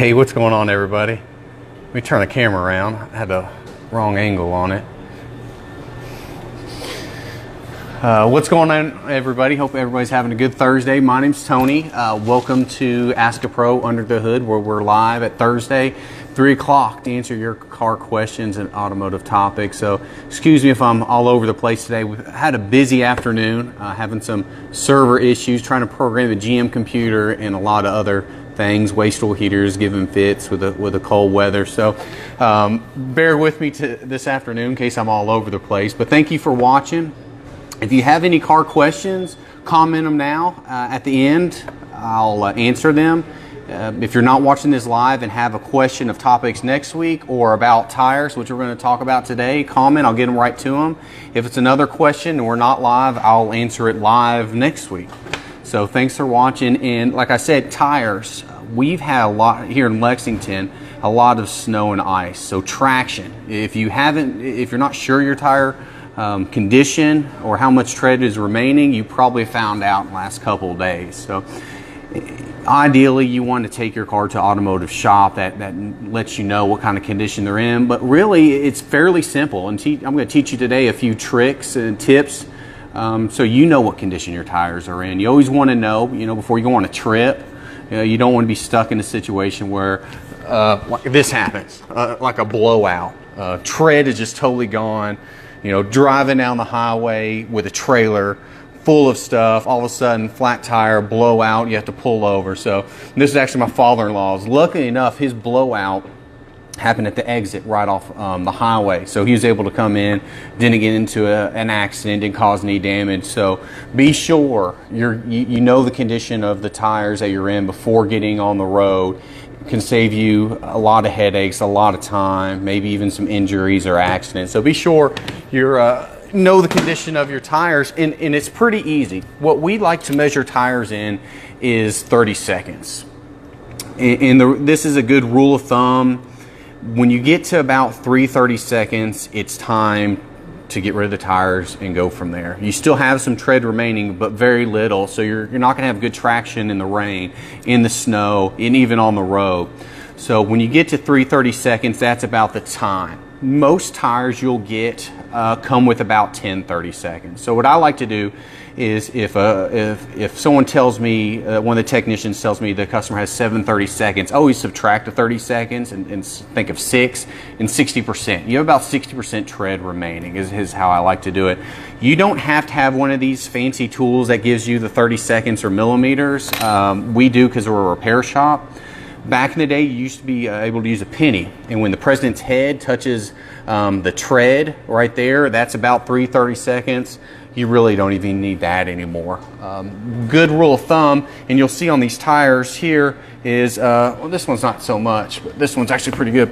Hey, what's going on, everybody? Let me turn the camera around. I had the wrong angle on it. What's going on, everybody? Hope everybody's having a good Thursday. My name's Tony. Welcome to Ask a Pro Under the Hood, where we're live at Thursday, 3 o'clock, to answer your car questions and automotive topics. So excuse me if I'm all over the place today. We've had a busy afternoon, having some server issues, trying to program the GM computer and a lot of other things, waste oil heaters giving fits with the cold weather. So bear with me this afternoon in case I'm all over the place. But thank you for watching. If you have any car questions, comment them now. At the end, I'll answer them. If you're not watching this live and have a question of topics next week or about tires, which we're going to talk about today, comment. I'll get them right to them. If it's another question and we're not live, I'll answer it live next week. So thanks for watching. And like I said, tires. We've had a lot here in Lexington, a lot of snow and ice. So traction. If you're not sure your tire condition or how much tread is remaining, you probably found out in the last couple of days. So ideally you want to take your car to automotive shop that lets you know what kind of condition they're in. But really it's fairly simple, and I'm going to teach you today a few tricks and tips so you know what condition your tires are in. You always want to know, before you go on a trip. You don't want to be stuck in a situation where like this happens, like a blowout. Tread is just totally gone. Driving down the highway with a trailer full of stuff, all of a sudden flat tire, blowout, you have to pull over. So this is actually my father-in-law's. Luckily enough, his blowout happened at the exit right off the highway. So he was able to come in, didn't get into an accident, didn't cause any damage. So be sure you know the condition of the tires that you're in before getting on the road. It can save you a lot of headaches, a lot of time, maybe even some injuries or accidents. So be sure you know the condition of your tires, and it's pretty easy. What we like to measure tires in is 30 seconds. This is a good rule of thumb. When you get to about 30 seconds, it's time to get rid of the tires and go from there. You still have some tread remaining, but very little, so you're not going to have good traction in the rain, in the snow, and even on the road. So when you get to 30 seconds, that's about the time. Most tires you'll get come with about 30 seconds. So what I like to do is if someone tells me, one of the technicians tells me the customer has 30 seconds, always subtract the 30 seconds and think of 6 and 60%. You have about 60% tread remaining is how I like to do it. You don't have to have one of these fancy tools that gives you the 30 seconds or millimeters. We do because we're a repair shop. Back in the day, you used to be able to use a penny, and when the president's head touches the tread right there, that's about 30 seconds. You really don't even need that anymore. Good rule of thumb, and you'll see on these tires here is, well, this one's not so much, but this one's actually pretty good.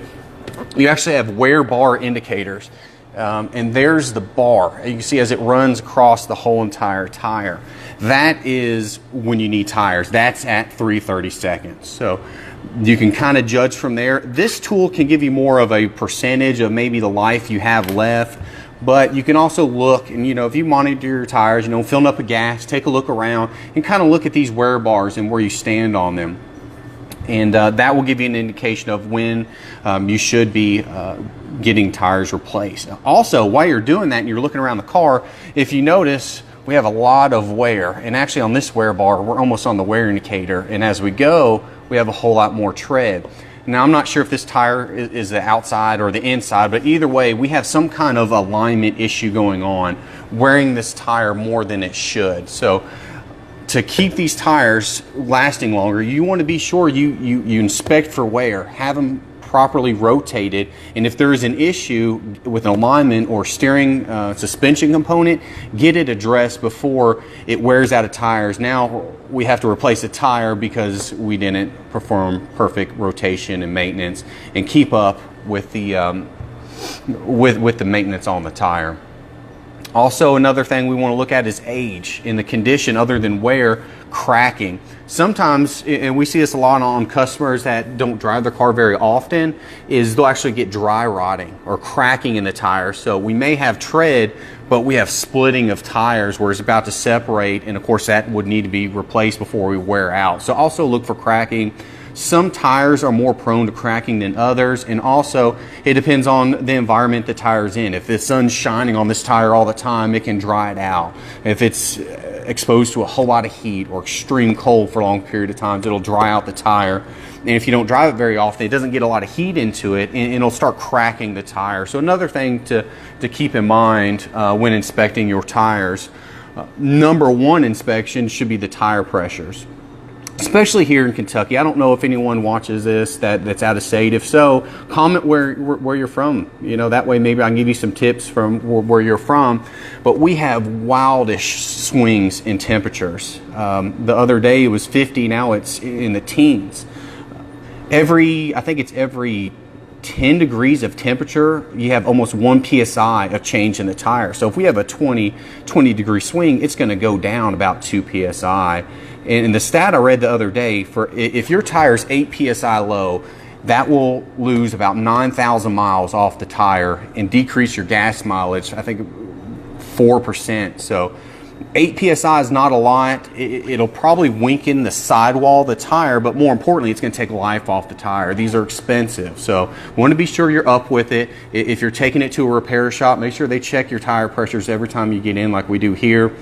You actually have wear bar indicators, and there's the bar. You can see as it runs across the whole entire tire. That is when you need tires. That's at 30 seconds. So you can kind of judge from there. This tool can give you more of a percentage of maybe the life you have left, but you can also look and, if you monitor your tires, filling up with gas, take a look around and kind of look at these wear bars and where you stand on them. And that will give you an indication of when you should be getting tires replaced. Also, while you're doing that and you're looking around the car, if you notice, we have a lot of wear, and actually on this wear bar, we're almost on the wear indicator, and as we go, we have a whole lot more tread. Now, I'm not sure if this tire is the outside or the inside, but either way, we have some kind of alignment issue going on, wearing this tire more than it should. So to keep these tires lasting longer, you want to be sure you inspect for wear, have them properly rotated, and if there is an issue with an alignment or steering suspension component, get it addressed before it wears out of tires. Now we have to replace a tire because we didn't perform perfect rotation and maintenance and keep up with the with the maintenance on the tire. Also, another thing we want to look at is age and the condition other than wear, cracking. Sometimes, and we see this a lot on customers that don't drive their car very often, is they'll actually get dry rotting or cracking in the tire. So we may have tread, but we have splitting of tires where it's about to separate, and of course that would need to be replaced before we wear out. So also look for cracking. some tires are more prone to cracking than others, and also it depends on the environment the tire's in. If the sun's shining on this tire all the time, it can dry it out. If it's exposed to a whole lot of heat or extreme cold for a long period of times, it'll dry out the tire. And if you don't drive it very often, it doesn't get a lot of heat into it, and it'll start cracking the tire. So another thing to keep in mind when inspecting your tires, number one inspection should be the tire pressures. Especially here in Kentucky. I don't know if anyone watches this that's out of state. If so, comment where you're from. You know, that way maybe I can give you some tips from where you're from. But we have wildish swings in temperatures. The other day it was 50, now it's in the teens. I think it's every 10 degrees of temperature, you have almost 1 psi of change in the tire. So if we have a 20 degree swing, it's going to go down about 2 psi. And the stat I read the other day, for if your tire's 8 psi low, that will lose about 9,000 miles off the tire and decrease your gas mileage, I think 4%. So 8 psi is not a lot. It'll probably weaken the sidewall of the tire, but more importantly, it's going to take life off the tire. These are expensive, so want to be sure you're up with it. If you're taking it to a repair shop, make sure they check your tire pressures every time you get in, like we do here.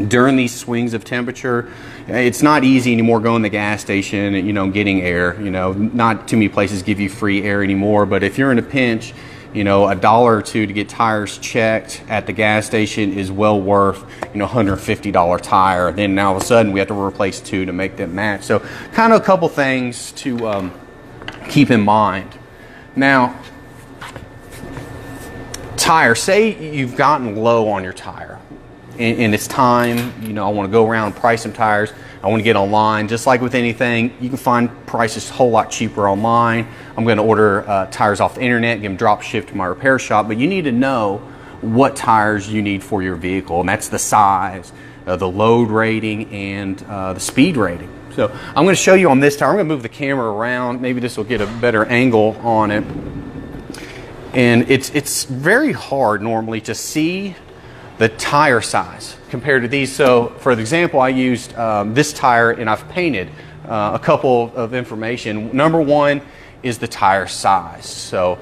During these swings of temperature, it's not easy anymore going to the gas station and, you know, getting air. You know, not too many places give you free air anymore, but if you're in a pinch, you know, $1 or $2 to get tires checked at the gas station is well worth, you know, $150 tire. Then now all of a sudden we have to replace 2 to make them match. So kind of a couple things to keep in mind. Now, tire, say you've gotten low on your tire and it's time, you know, I want to go around and price some tires. I want to get online. Just like with anything, you can find prices a whole lot cheaper online. I'm going to order tires off the internet, get them drop shipped to my repair shop, but you need to know what tires you need for your vehicle, and that's the size, the load rating, and the speed rating. So I'm going to show you on this tire. I'm going to move the camera around. Maybe this will get a better angle on it. And it's very hard normally to see the tire size compared to these. So for example, I used this tire and I've painted a couple of information. Number one is the tire size. So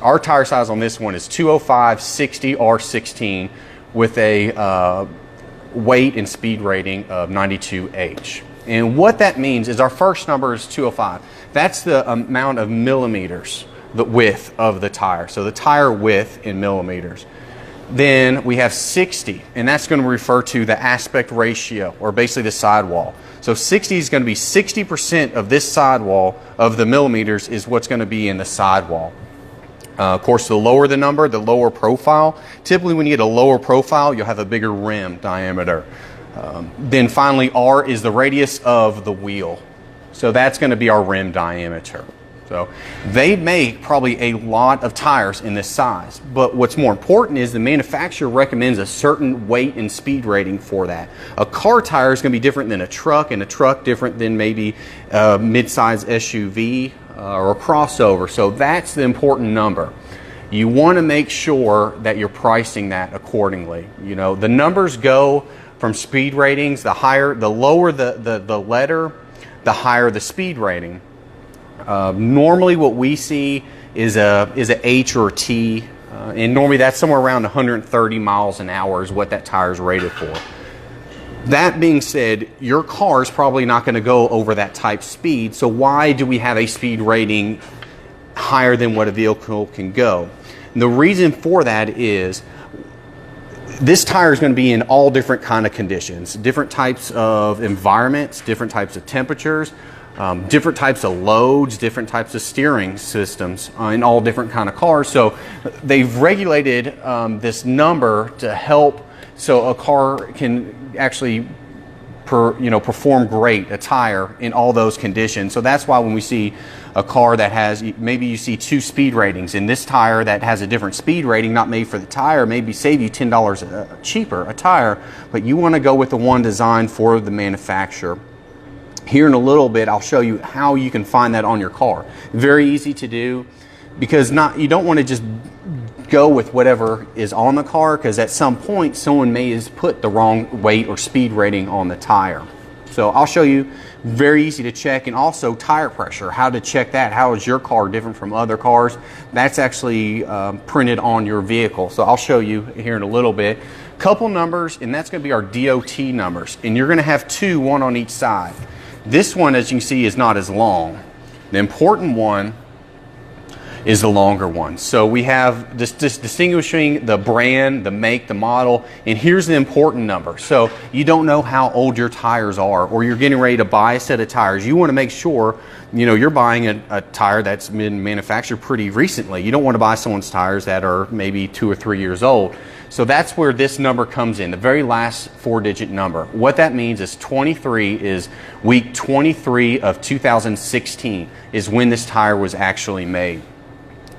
our tire size on this one is 205/60 R16 with a weight and speed rating of 92H. And what that means is our first number is 205. That's the amount of millimeters, the width of the tire. So the tire width in millimeters. Then we have 60, and that's going to refer to the aspect ratio, or basically the sidewall. So 60 is going to be 60% of this sidewall of the millimeters is what's going to be in the sidewall. Of course, the lower the number, the lower profile. Typically when you get a lower profile, you'll have a bigger rim diameter. Then finally, R is the radius of the wheel. So that's going to be our rim diameter. So they make probably a lot of tires in this size, but what's more important is the manufacturer recommends a certain weight and speed rating for that. A car tire is going to be different than a truck, and a truck different than maybe a mid-size SUV or a crossover. So that's the important number. You want to make sure that you're pricing that accordingly. You know, the numbers go from speed ratings. The lower the letter, the higher the speed rating. Normally what we see is a H or a T, and normally that's somewhere around 130 miles an hour is what that tire is rated for. That being said, your car is probably not going to go over that type speed, so why do we have a speed rating higher than what a vehicle can go? And the reason for that is this tire is going to be in all different kind of conditions, different types of environments, different types of temperatures, different types of loads, different types of steering systems in all different kind of cars. So they've regulated this number to help so a car can actually perform great, a tire, in all those conditions. So that's why when we see a car that has, maybe you see 2 speed ratings, and this tire that has a different speed rating, not made for the tire, maybe save you $10 cheaper a tire, but you want to go with the one designed for the manufacturer. Here in a little bit, I'll show you how you can find that on your car. Very easy to do, because you don't want to just go with whatever is on the car, because at some point someone may have put the wrong weight or speed rating on the tire. So I'll show you Very easy to check. And also tire pressure, how to check that. How is your car different from other cars? That's actually printed on your vehicle. So I'll show you here in a little bit. Couple numbers, and that's going to be our DOT numbers. And you're going to have two, one on each side. This one, as you can see, is not as long. The important one is the longer one. So we have this distinguishing the brand, the make, the model, and here's the important number. So you don't know how old your tires are, or you're getting ready to buy a set of tires. You want to make sure, you know, you're buying a tire that's been manufactured pretty recently. You don't want to buy someone's tires that are maybe 2 or 3 years old. So that's where this number comes in, the very last 4-digit number. What that means is 23 is week 23 of 2016 is when this tire was actually made.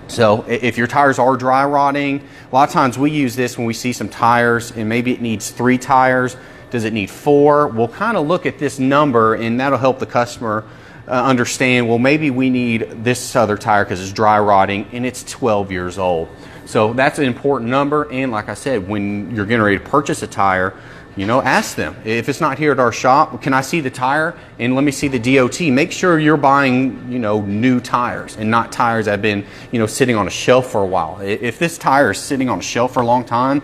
So if your tires are dry rotting, a lot of times we use this when we see some tires and maybe it needs 3 tires. Does it need 4? We'll kind of look at this number and that'll help the customer understand, well, maybe we need this other tire because it's dry rotting and it's 12 years old. So that's an important number. And like I said, when you're getting ready to purchase a tire, you know, ask them. If it's not here at our shop, can I see the tire? And let me see the DOT. Make sure you're buying, you know, new tires and not tires that have been, you know, sitting on a shelf for a while. If this tire is sitting on a shelf for a long time,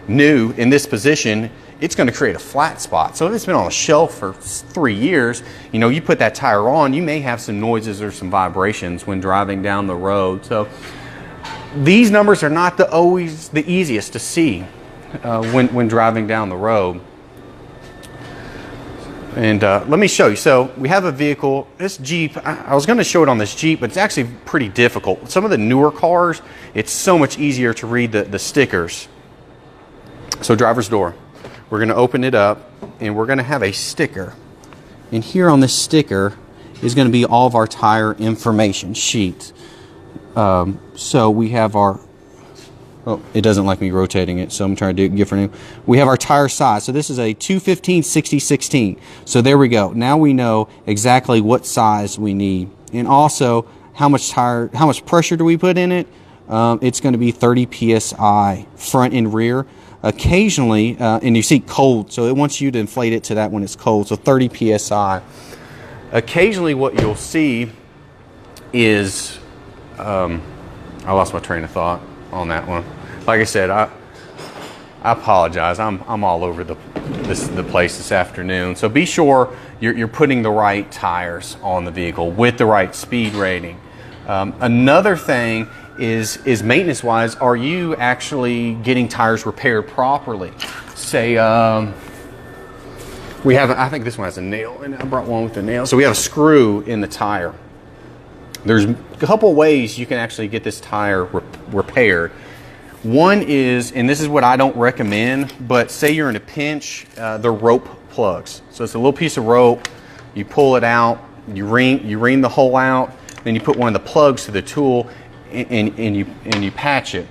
new in this position, it's going to create a flat spot. So if it's been on a shelf for 3 years, you know, you put that tire on, you may have some noises or some vibrations when driving down the road. So these numbers are not always the easiest to see when driving down the road. And let me show you. So we have a vehicle, this Jeep, I was going to show it on this Jeep, but it's actually pretty difficult. Some of the newer cars, it's so much easier to read the stickers. So driver's door, we're going to open it up and we're going to have a sticker. And here on this sticker is going to be all of our tire information sheets. So we have our, oh, it doesn't like me rotating it, so I'm trying to do it different. We have our tire size. So this is a 215 60/16. So there we go. Now we know exactly what size we need, and also how much pressure do we put in it. It's going to be 30 psi front and rear. Occasionally, and you see cold, so it wants you to inflate it to that when it's cold. So 30 psi. Occasionally, what you'll see is I lost my train of thought on that one. Like I said, I apologize. I'm all over the place this afternoon. So be sure you're putting the right tires on the vehicle with the right speed rating. Another thing is maintenance wise, are you actually getting tires repaired properly? Say we have, I think this one has a nail, and I brought one with a nail. So we have a screw in the tire. There's a couple ways you can actually get this tire repaired. One is, and this is what I don't recommend, but say you're in a pinch, the rope plugs. So it's a little piece of rope, you pull it out, you ream the hole out, then you put one of the plugs to the tool and you patch it.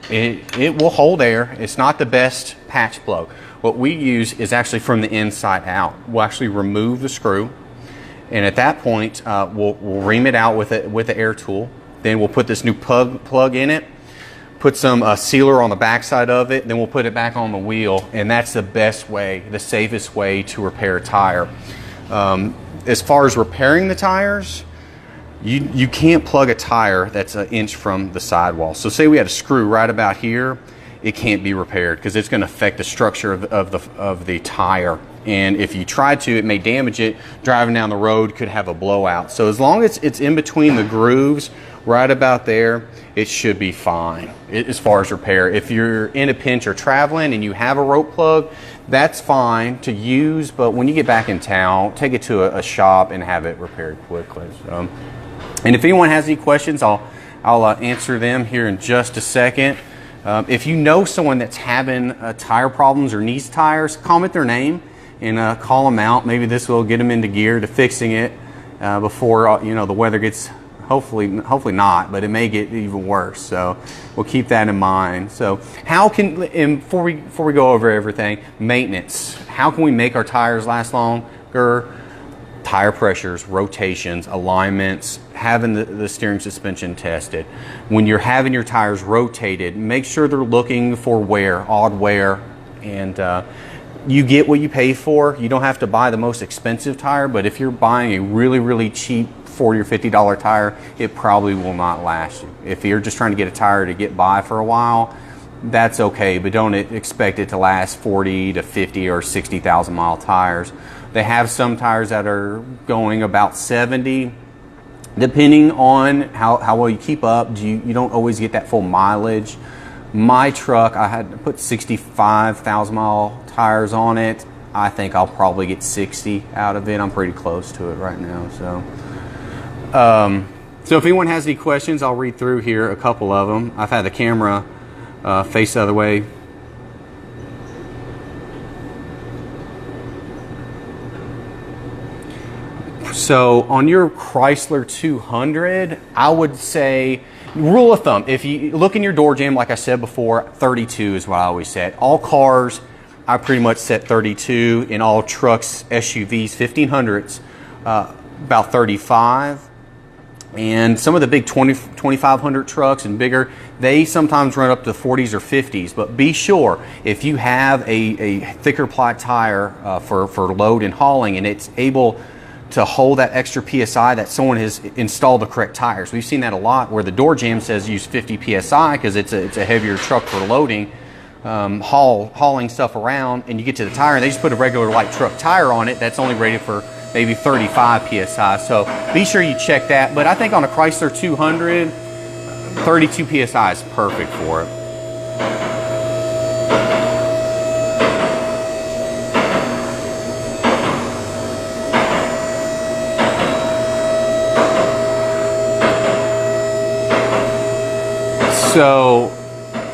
It will hold air. It's not the best patch plug. What we use is actually from the inside out. We'll actually remove the screw, and at that point we'll ream it out with the air tool. Then we'll put this new plug in it, put some sealer on the back side of it, then we'll put it back on the wheel, and that's the best way, the safest way to repair a tire. As far as repairing the tires, you can't plug a tire that's an inch from the sidewall. So say we had a screw right about here, it can't be repaired because it's going to affect the structure of the tire. And if you try to, it may damage it. Driving down the road could have a blowout. So as long as it's in between the grooves, right about there, it should be fine as far as repair. If you're in a pinch or traveling and you have a rope plug, that's fine to use, but when you get back in town, take it to a shop and have it repaired quickly. So, and if anyone has any questions, I'll answer them here in just a second. If you know someone that's having tire problems or needs tires, comment their name and call them out. Maybe this will get them into gear to fixing it before the weather gets, hopefully not, but it may get even worse. So we'll keep that in mind. So how can, and before we go over everything, maintenance. How can we make our tires last longer? Tire pressures, rotations, alignments, having the steering suspension tested. When you're having your tires rotated, make sure they're looking for wear, odd wear, and you get what you pay for. You don't have to buy the most expensive tire, but if you're buying a really, really cheap $40 or $50 tire, it probably will not last you. If you're just trying to get a tire to get by for a while, that's okay, but don't expect it to last 40 to 50 or 60,000 mile tires. They have some tires that are going about 70. Depending on how well you keep up, you don't always get that full mileage. My truck, I had to put 65,000 mile tires on it. I think I'll probably get 60 out of it. I'm pretty close to it right now. So if anyone has any questions, I'll read through here a couple of them. I've had the camera face the other way. So on your Chrysler 200, I would say, rule of thumb, if you look in your door jamb, like I said before, 32 is what I always set. All cars, I pretty much set 32. In all trucks, SUVs, 1500s, about 35. And some of the big 2500 trucks and bigger, they sometimes run up to 40s or 50s. But be sure, if you have a thicker ply tire for load and hauling, and it's able to hold that extra PSI, that someone has installed the correct tires. We've seen that a lot where the door jamb says use 50 PSI because it's a heavier truck for loading, hauling stuff around, and you get to the tire and they just put a regular light truck tire on it that's only rated for maybe 35 PSI. So be sure you check that. But I think on a Chrysler 200, 32 PSI is perfect for it. So,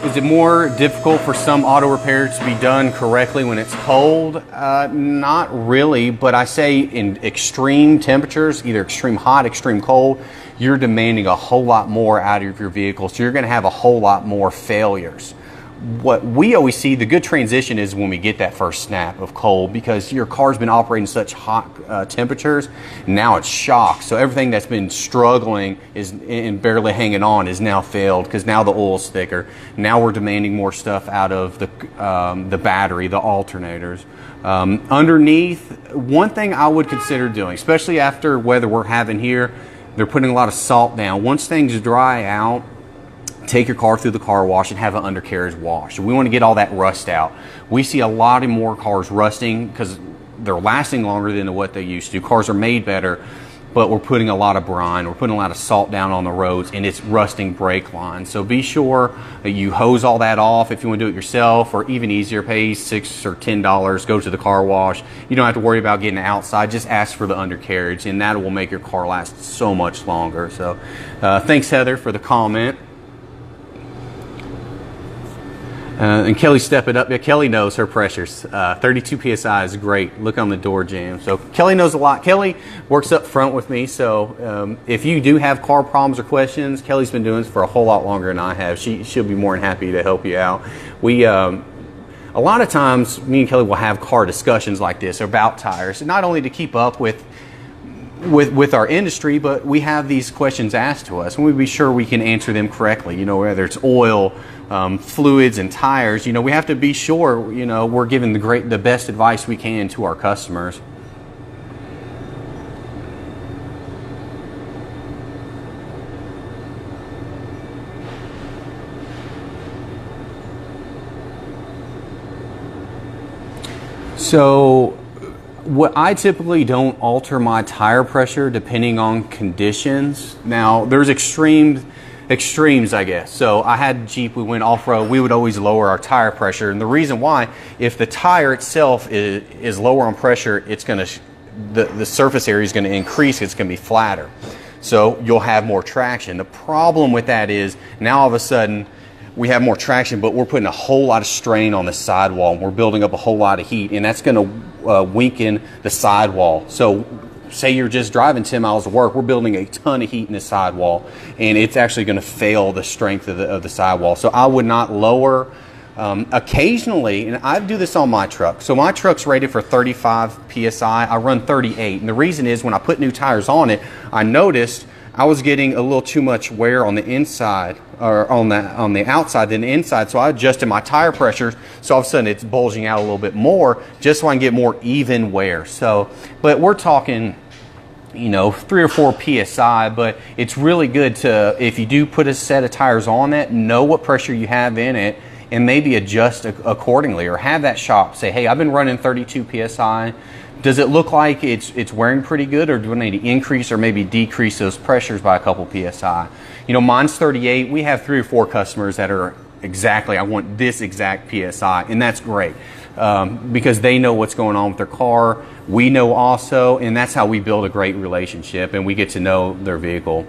is it more difficult for some auto repairs to be done correctly when it's cold? Not really, but I say in extreme temperatures, either extreme hot, extreme cold, you're demanding a whole lot more out of your vehicle, so you're going to have a whole lot more failures. What we always see, the good transition is when we get that first snap of cold, because your car's been operating such hot temperatures, now it's shocked. So everything that's been struggling and barely hanging on is now failed because now the oil's thicker. Now we're demanding more stuff out of the battery, the alternators. Underneath, one thing I would consider doing, especially after weather we're having here, they're putting a lot of salt down. Once things dry out, take your car through the car wash and have an undercarriage wash. We want to get all that rust out. We see a lot of more cars rusting because they're lasting longer than what they used to. Cars are made better, but we're putting a lot of brine, we're putting a lot of salt down on the roads, and it's rusting brake lines. So be sure that you hose all that off. If you want to do it yourself, or even easier, pay $6 or $10, go to the car wash. You don't have to worry about getting it outside. Just ask for the undercarriage, and that will make your car last so much longer. So thanks, Heather, for the comment. And Kelly stepping up. Yeah, Kelly knows her pressures. 32 PSI is great. Look on the door jamb. So Kelly knows a lot. Kelly works up front with me. So if you do have car problems or questions, Kelly's been doing this for a whole lot longer than I have. She'll be more than happy to help you out. We a lot of times, me and Kelly will have car discussions like this about tires, not only to keep up with our industry, but we have these questions asked to us, and we be sure we can answer them correctly. You know, whether it's oil, fluids, and tires. You know, we have to be sure, you know, we're giving the best advice we can to our customers. So what I typically don't alter my tire pressure depending on conditions. Now there's extremes, I guess. So I had Jeep, we went off-road, we would always lower our tire pressure. And the reason why, if the tire itself is lower on pressure, it's going to, the surface area is going to increase, it's going to be flatter. So you'll have more traction. The problem with that is now all of a sudden we have more traction, but we're putting a whole lot of strain on the sidewall, and we're building up a whole lot of heat, and that's going to weaken the sidewall. So say you're just driving 10 miles to work, we're building a ton of heat in the sidewall, and it's actually going to fail the strength of the sidewall. So I would not lower. Occasionally, and I do this on my truck. So my truck's rated for 35 PSI. I run 38, and the reason is when I put new tires on it, I noticed I was getting a little too much wear on the inside, or on the outside than the inside. So I adjusted my tire pressure, so all of a sudden it's bulging out a little bit more, just so I can get more even wear. So, but we're talking, you know, 3 or 4 psi, but it's really good to, if you do put a set of tires on that, know what pressure you have in it and maybe adjust accordingly, or have that shop say, hey, I've been running 32 psi. Does it look like it's wearing pretty good, or do I need to increase or maybe decrease those pressures by a couple psi? You know, mine's 38. We have 3 or 4 customers that are exactly, I want this exact psi, and that's great because they know what's going on with their car. We know also, and that's how we build a great relationship, and we get to know their vehicle.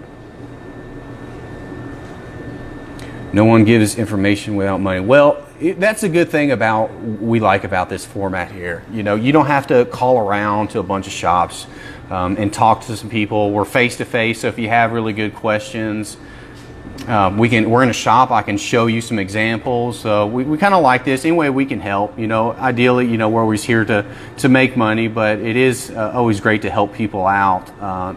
No one gives information without money. Well, that's a good thing we like about this format here. You know, you don't have to call around to a bunch of shops and talk to some people. We're face to face, so if you have really good questions, we're in a shop. I can show you some examples. We kind of like this. Any way we can help. You know, ideally, you know, we're always here to make money, but it is always great to help people out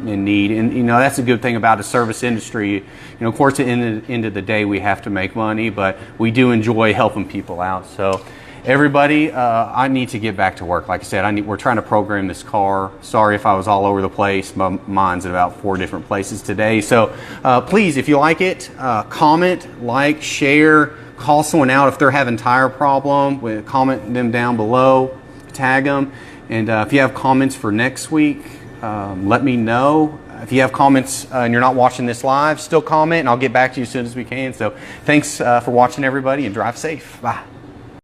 in need. And you know, that's a good thing about the service industry. You know, of course, at the end of the day, we have to make money, but we do enjoy helping people out. So, everybody, I need to get back to work. Like I said, we're trying to program this car. Sorry if I was all over the place. My mind's in about 4 different places today. So please, if you like it, comment, like, share, call someone out if they're having tire problem. Comment them down below, tag them. And if you have comments for next week, let me know. If you have comments and you're not watching this live, still comment, and I'll get back to you as soon as we can. So thanks for watching, everybody, and drive safe. Bye.